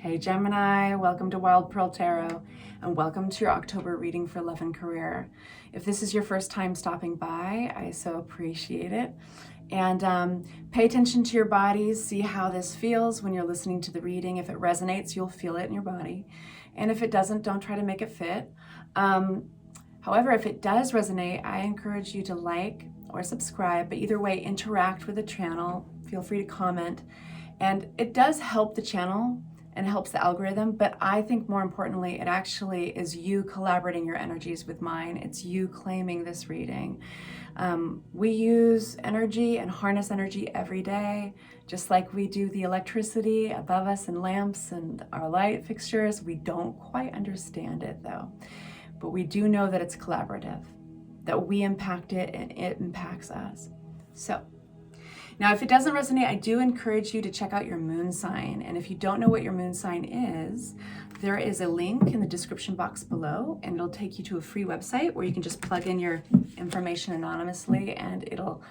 Hey Gemini, welcome to Wild Pearl Tarot and welcome to your October reading for love and career. If this is your first time stopping by, I so appreciate it. And pay attention to your bodies, see how this feels when you're listening to the reading. If it resonates, you'll feel it in your body. And if it doesn't, don't try to make it fit. However, if it does resonate, I encourage you to like or subscribe, but either way, interact with the channel. Feel free to comment. And it does help the channel and helps the algorithm, but I think more importantly, it actually is you collaborating your energies with mine. It's you claiming this reading. We use energy and harness energy every day, just like we do the electricity above us and lamps and our light fixtures. We don't quite understand it though, but we do know that it's collaborative, that we impact it and it impacts us. So now, if it doesn't resonate, I do encourage you to check out your moon sign. And if you don't know what your moon sign is, there is a link in the description box below, and it'll take you to a free website where you can just plug in your information anonymously and it'll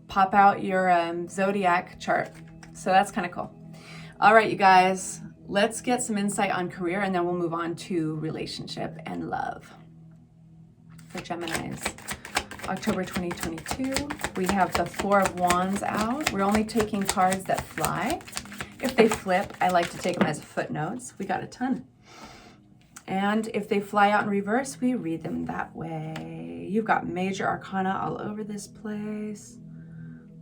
pop out your zodiac chart. So that's kind of cool. All right, you guys, let's get some insight on career and then we'll move on to relationship and love. For Geminis, October 2022, we have the Four of Wands out. We're only taking cards that fly. If they flip, I like to take them as footnotes. We got a ton. And if they fly out in reverse, we read them that way. You've got major arcana all over this place.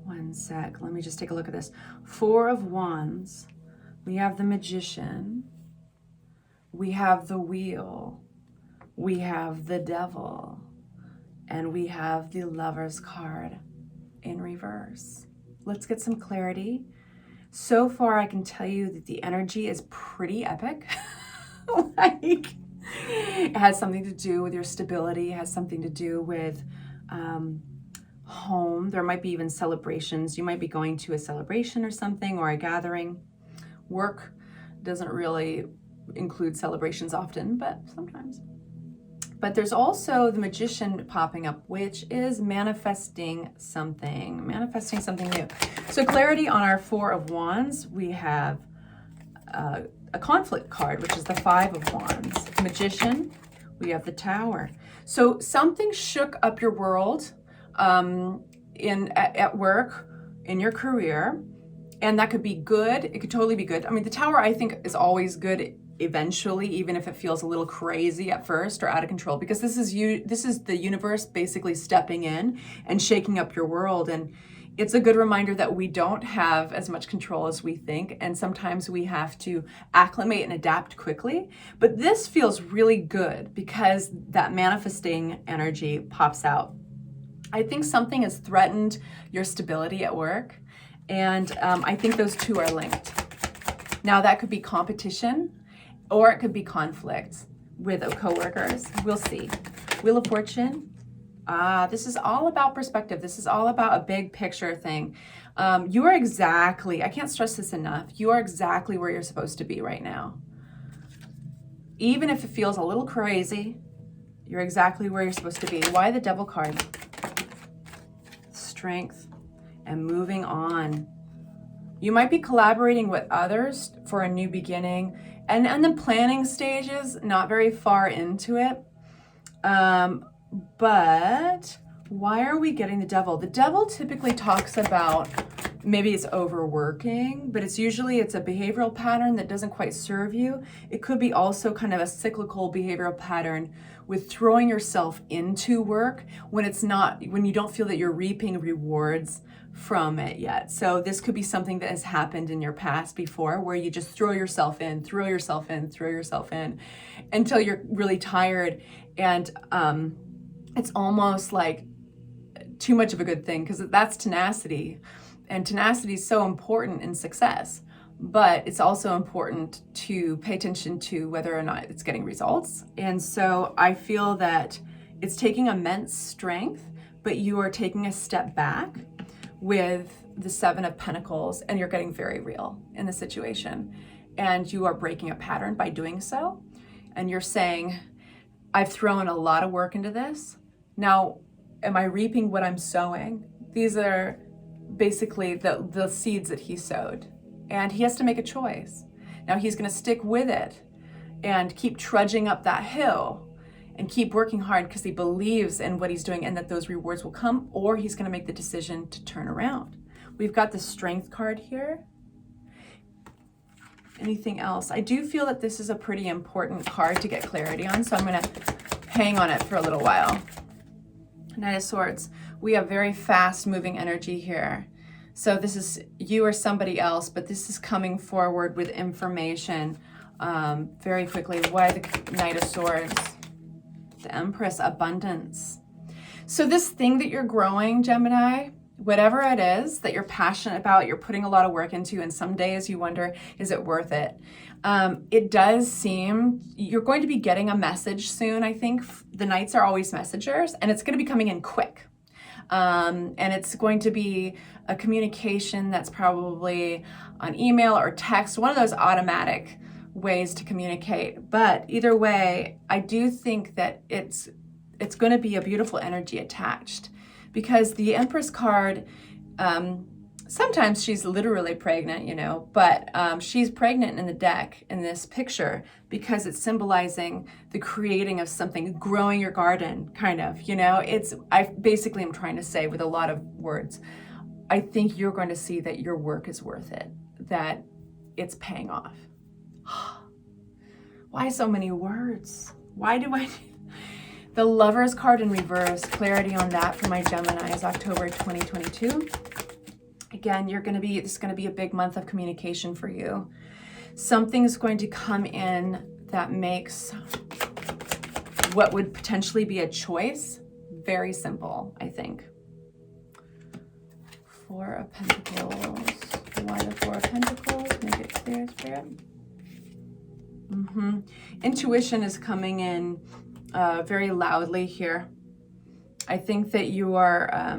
One sec, let me just take a look at this. Four of Wands, we have the Magician, we have the Wheel, we have the Devil, and we have the Lover's card in reverse. Let's get some clarity. So far, I can tell you that the energy is pretty epic. Like, it has something to do with your stability, it has something to do with home. There might be even celebrations. You might be going to a celebration or something, or a gathering. Work doesn't really include celebrations often, but sometimes. But there's also the Magician popping up, which is manifesting something new. So clarity on our Four of Wands, we have a conflict card, which is the Five of Wands. Magician, we have the Tower. So something shook up your world at work, in your career, and that could be good. It could totally be good. I mean, the Tower, I think, is always good eventually, even if it feels a little crazy at first or out of control, because this is the universe basically stepping in and shaking up your world. And it's a good reminder that we don't have as much control as we think, and sometimes we have to acclimate and adapt quickly. But this feels really good because that manifesting energy pops out. I think something has threatened your stability at work, and I think those two are linked. Now, that could be competition, or it could be conflict with coworkers. We'll see. Wheel of Fortune. This is all about perspective. This is all about a big picture thing. You are exactly, I can't stress this enough, you are exactly where you're supposed to be right now. Even if it feels a little crazy, you're exactly where you're supposed to be. Why the Devil card? Strength and moving on. You might be collaborating with others for a new beginning, and the planning stages, not very far into it. But why are we getting the Devil? The Devil typically talks about maybe it's overworking, but it's a behavioral pattern that doesn't quite serve you. It could be also kind of a cyclical behavioral pattern with throwing yourself into work when you don't feel that you're reaping rewards from it yet. So this could be something that has happened in your past before, where you just throw yourself in until you're really tired, and it's almost like too much of a good thing, because that's tenacity, and tenacity is so important in success. But it's also important to pay attention to whether or not it's getting results. And so I feel that it's taking immense strength, but you are taking a step back with the Seven of Pentacles, and you're getting very real in the situation. And you are breaking a pattern by doing so. And you're saying, I've thrown a lot of work into this. Now, am I reaping what I'm sowing? These are basically the seeds that he sowed. And he has to make a choice. Now he's going to stick with it and keep trudging up that hill and keep working hard because he believes in what he's doing and that those rewards will come, or he's going to make the decision to turn around. We've got the Strength card here. Anything else? I do feel that this is a pretty important card to get clarity on, so I'm going to hang on it for a little while. Knight of Swords. We have very fast moving energy here. So this is you or somebody else, but this is coming forward with information very quickly. Why the Knight of Swords? The Empress, abundance. So this thing that you're growing, Gemini, whatever it is that you're passionate about, you're putting a lot of work into, and some days you wonder, is it worth it? It does seem you're going to be getting a message soon. I think the Knights are always messengers, and it's going to be coming in quick. And it's going to be a communication that's probably on email or text, one of those automatic ways to communicate. But either way, I do think that it's going to be a beautiful energy attached, because the Empress card, sometimes she's literally pregnant, you know, but she's pregnant in the deck in this picture because it's symbolizing the creating of something, growing your garden, kind of, you know. I basically am trying to say with a lot of words, I think you're going to see that your work is worth it, that it's paying off. Why so many words? Why do I... The Lovers card in reverse, clarity on that for my Geminis, October 2022. Again, this is going to be a big month of communication for you. Something's going to come in that makes what would potentially be a choice very simple, I think. Four of Pentacles. Why the Four of Pentacles? Make it clear, Spirit. Intuition is coming in very loudly here. I think that you are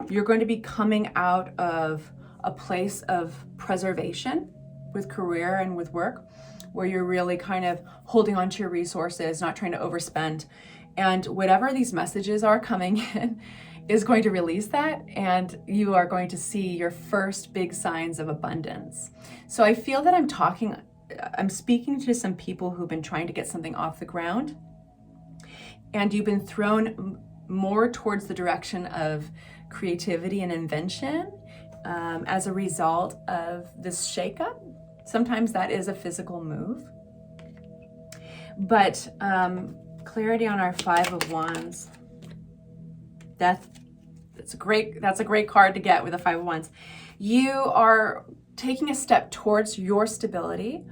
you're going to be coming out of a place of preservation with career and with work, where you're really kind of holding on to your resources, not trying to overspend. And whatever these messages are coming in is going to release that, and you are going to see your first big signs of abundance. So I feel that I'm speaking to some people who've been trying to get something off the ground, and you've been thrown more towards the direction of creativity and invention as a result of this shakeup. Sometimes that is a physical move. But clarity on our Five of Wands. That's a great card to get with a Five of Wands. You are taking a step towards your stability,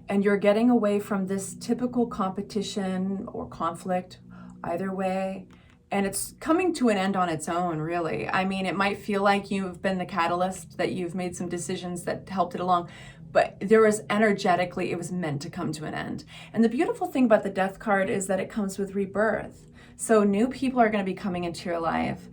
and you're getting away from this typical competition or conflict, either way. And it's coming to an end on its own, really. I mean, it might feel like you've been the catalyst, that you've made some decisions that helped it along, but there was energetically, it was meant to come to an end. And the beautiful thing about the Death card is that it comes with rebirth. So new people are going to be coming into your life,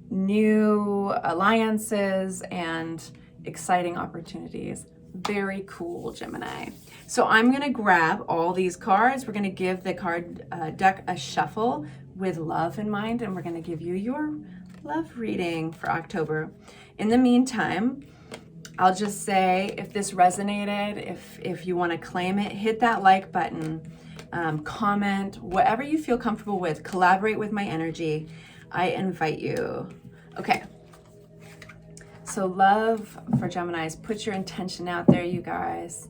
new alliances and exciting opportunities. Very cool, Gemini. So I'm going to grab all these cards. We're going to give the card deck a shuffle with love in mind, and we're going to give you your love reading for October. In the meantime, I'll just say, if this resonated, if you want to claim it, hit that like button, comment, whatever you feel comfortable with, collaborate with my energy. I invite you. Okay. So love for Geminis. Put your intention out there, you guys.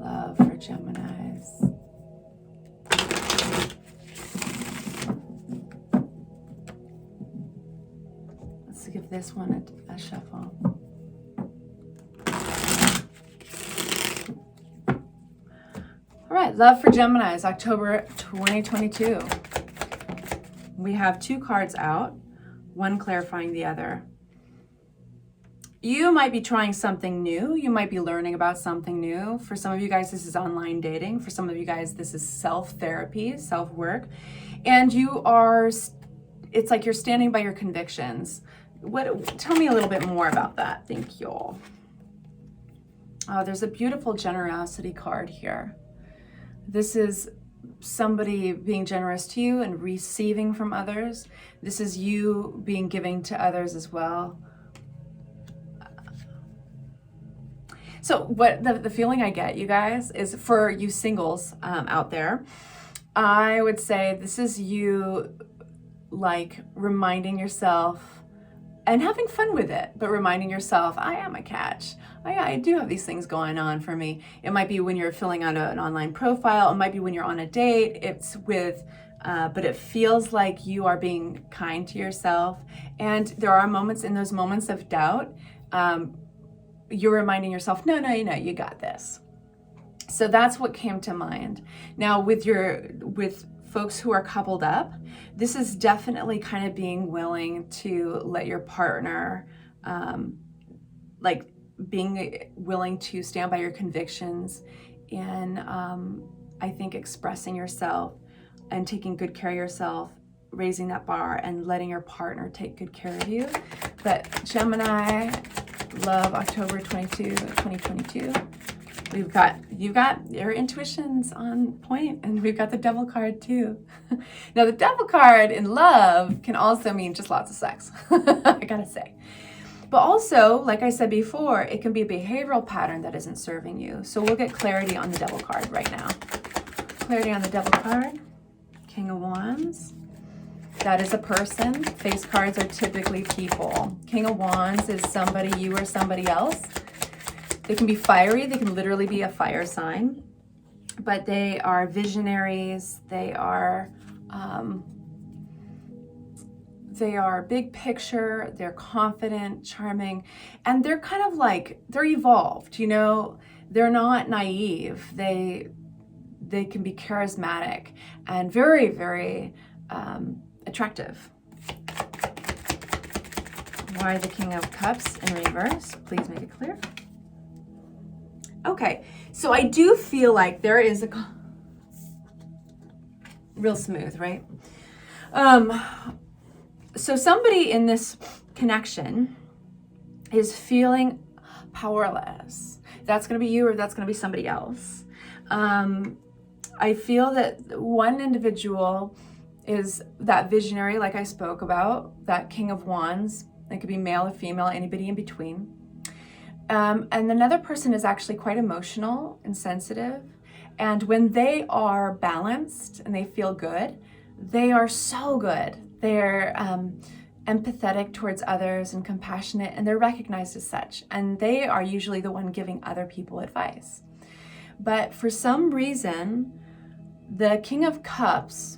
Love for Geminis. Let's give this one a shuffle. All right, love for Geminis, October 2022. We have two cards out, one clarifying the other. You might be trying something new. You might be learning about something new. For some of you guys, this is online dating. For some of you guys, this is self-therapy, self-work. And it's like you're standing by your convictions. Tell me a little bit more about that. Thank you all. Oh, there's a beautiful generosity card here. This is somebody being generous to you and receiving from others. This is you being giving to others as well. So what the feeling I get, you guys, is for you singles out there, I would say this is you like reminding yourself and having fun with it, but reminding yourself, I am a catch. I do have these things going on for me. It might be when you're filling out an online profile. It might be when you're on a date. It's with, but it feels like you are being kind to yourself. And there are moments, in those moments of doubt, you're reminding yourself, no, you got this. So that's what came to mind. Now with folks who are coupled up, this is definitely kind of being willing to let your partner, like being willing to stand by your convictions and I think expressing yourself and taking good care of yourself, raising that bar and letting your partner take good care of you. But Gemini, love, October 22, 2022. You've got your intuitions on point, and we've got the Devil card too. Now the Devil card in love can also mean just lots of sex, I gotta say. But also, like I said before, it can be a behavioral pattern that isn't serving you. So we'll get clarity on the Devil card right now. Clarity on the Devil card, King of Wands. That is a person. Face cards are typically people. King of Wands is somebody, you or somebody else. They can be fiery. They can literally be a fire sign. But they are visionaries. They are big picture. They're confident, charming. And they're kind of like, they're evolved, you know. They're not naive. They can be charismatic and very, very attractive. Why the King of Cups in reverse? Please make it clear. Okay, so I do feel like there is a real smooth, right? So somebody in this connection is feeling powerless. That's going to be you or that's going to be somebody else. I feel that one individual is that visionary, like I spoke about, that King of Wands. It could be male or female, anybody in between. And another person is actually quite emotional and sensitive. And when they are balanced and they feel good, they are so good. They're empathetic towards others and compassionate, and they're recognized as such. And they are usually the one giving other people advice. But for some reason, the King of Cups,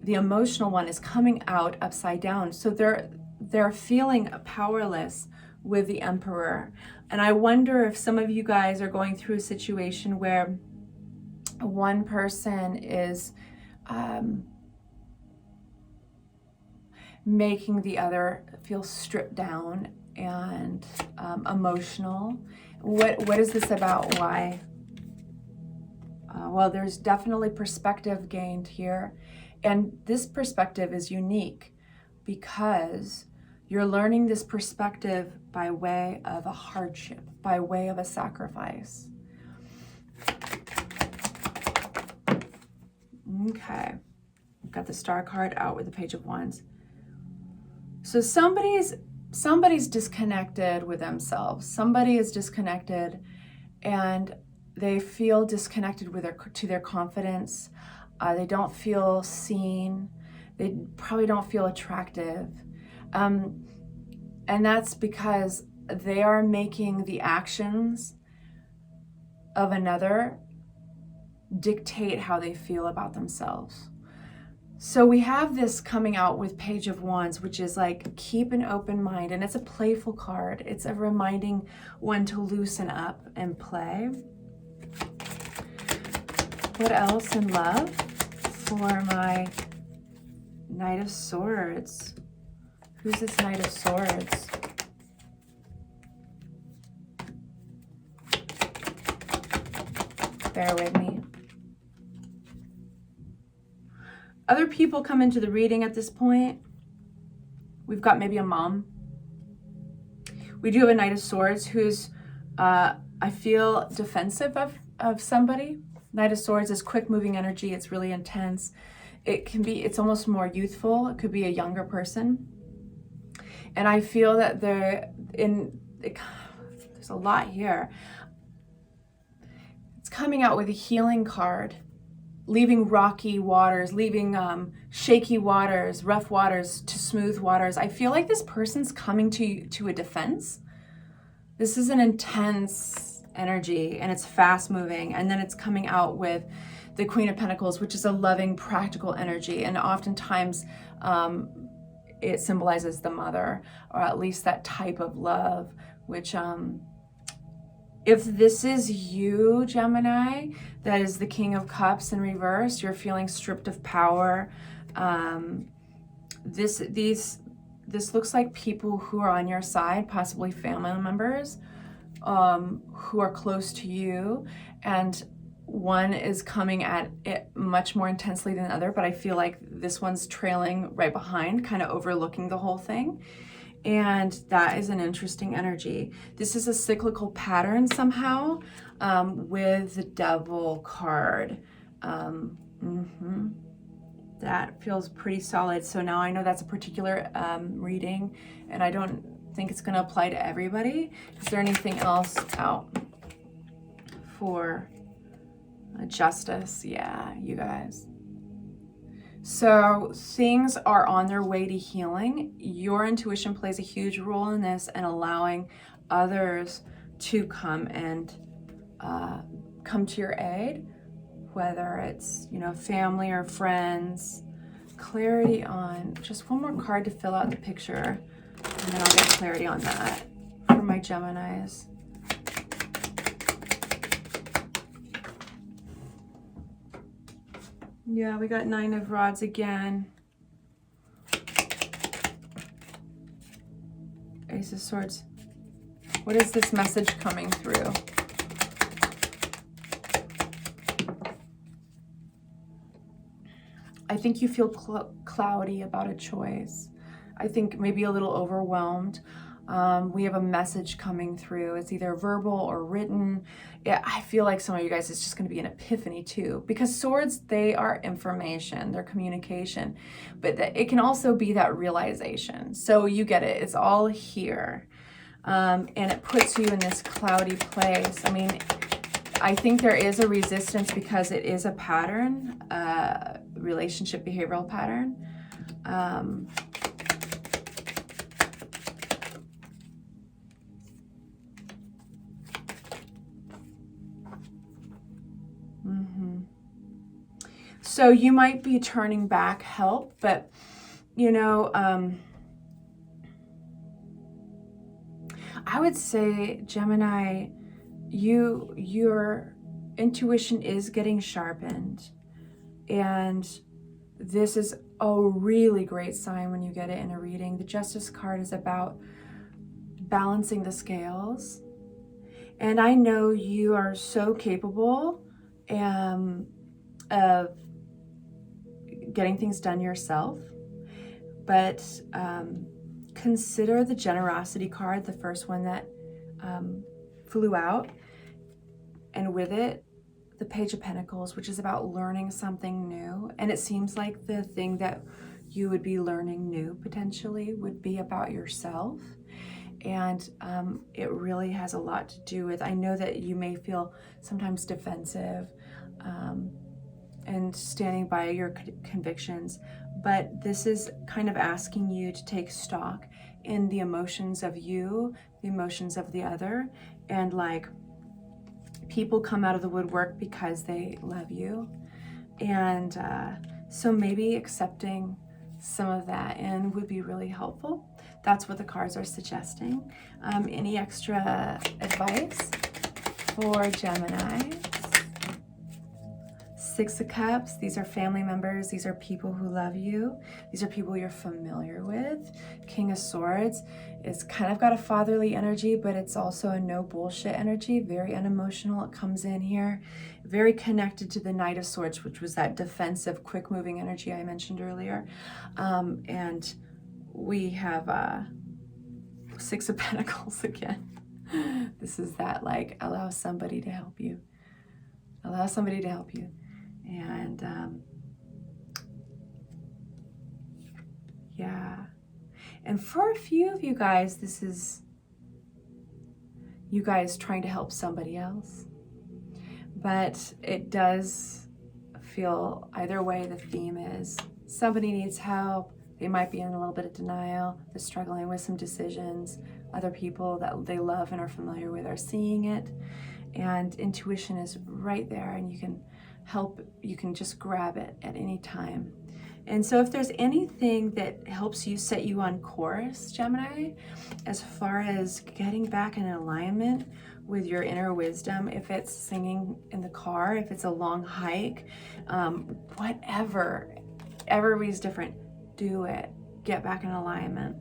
the emotional one, is coming out upside down. So they're feeling powerless with the Emperor. And I wonder if some of you guys are going through a situation where one person is making the other feel stripped down and emotional. What is this about? Why? Well, there's definitely perspective gained here. And this perspective is unique because you're learning this perspective by way of a hardship, by way of a sacrifice. Okay, we've got the Star card out with the Page of Wands. So somebody's disconnected with themselves. Somebody is disconnected and they feel disconnected with their confidence. They don't feel seen. They probably don't feel attractive. And that's because they are making the actions of another dictate how they feel about themselves. So we have this coming out with Page of Wands, which is like, keep an open mind. And it's a playful card. It's a reminding one to loosen up and play. What else in love for my Knight of Swords? Who's this Knight of Swords? Bear with me. Other people come into the reading at this point. We've got maybe a mom. We do have a Knight of Swords who's, I feel, defensive of somebody. Knight of Swords is quick moving energy. It's really intense. It's almost more youthful. It could be a younger person. And I feel that there's a lot here. It's coming out with a healing card, leaving rocky waters, leaving shaky waters, rough waters to smooth waters. I feel like this person's coming to a defense. This is an intense energy, and it's fast moving. And then it's coming out with the Queen of Pentacles, which is a loving, practical energy. And oftentimes it symbolizes the mother, or at least that type of love, which if this is you, Gemini, that is the King of Cups in reverse, you're feeling stripped of power. This looks like people who are on your side, possibly family members, who are close to you, and one is coming at it much more intensely than the other, but I feel like this one's trailing right behind, kind of overlooking the whole thing. And that is an interesting energy. This is a cyclical pattern somehow, with the Devil card. That feels pretty solid. So now I know that's a particular reading, and I don't think it's going to apply to everybody. Is there anything else out for justice? Yeah, you guys. So things are on their way to healing. Your intuition plays a huge role in this, and allowing others to come and come to your aid, whether it's, you know, family or friends. Clarity on just one more card to fill out the picture, and then I'll get clarity on that for my Geminis. Yeah, we got 9 of Rods again. Ace of Swords. What is this message coming through? I think you feel cloudy about a choice. I think maybe a little overwhelmed. We have a message coming through. It's either verbal or written. Yeah, I feel like some of you guys, it's just going to be an epiphany too, because swords, they are information, they're communication, but it can also be that realization. So you get it. It's all here. And it puts you in this cloudy place. I mean, I think there is a resistance because it is a pattern, relationship behavioral pattern. So you might be turning back help, but you know, I would say, Gemini, your intuition is getting sharpened, and this is a really great sign when you get it in a reading. The Justice card is about balancing the scales, and I know you are so capable of getting things done yourself, but consider the Generosity card, the first one that flew out, and with it, the Page of Pentacles, which is about learning something new. And it seems like the thing that you would be learning new potentially would be about yourself. And it really has a lot to do with, I know that you may feel sometimes defensive and standing by your convictions, but this is kind of asking you to take stock in the emotions of you, the emotions of the other, and like, people come out of the woodwork because they love you. And so maybe accepting some of that in would be really helpful. That's what the cards are suggesting. Any extra advice for Gemini? 6 of Cups, these are family members. These are people who love you. These are people you're familiar with. King of Swords is kind of got a fatherly energy, but it's also a no bullshit energy, very unemotional. It comes in here, very connected to the Knight of Swords, which was that defensive, quick moving energy I mentioned earlier. And we have 6 of Pentacles again. This is that, like, allow somebody to help you. Allow somebody to help you. And yeah. And for a few of you guys, this is you guys trying to help somebody else. But it does feel either way, the theme is somebody needs help. They might be in a little bit of denial. They're struggling with some decisions. Other people that they love and are familiar with are seeing it. And intuition is right there, and you can help, you can just grab it at any time. And so if there's anything that helps you set you on course, Gemini, as far as getting back in alignment with your inner wisdom, if it's singing in the car, if it's a long hike, whatever, everybody's different, do it, get back in alignment.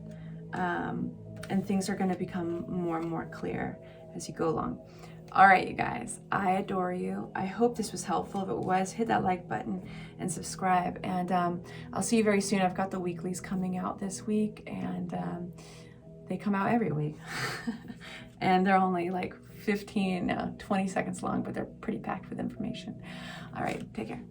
And things are going to become more and more clear as you go along. All right, you guys, I adore you. I hope this was helpful. If it was, hit that like button and subscribe. And I'll see you very soon. I've got the weeklies coming out this week, and they come out every week. And they're only like 15, 20 seconds long, but they're pretty packed with information. All right, take care.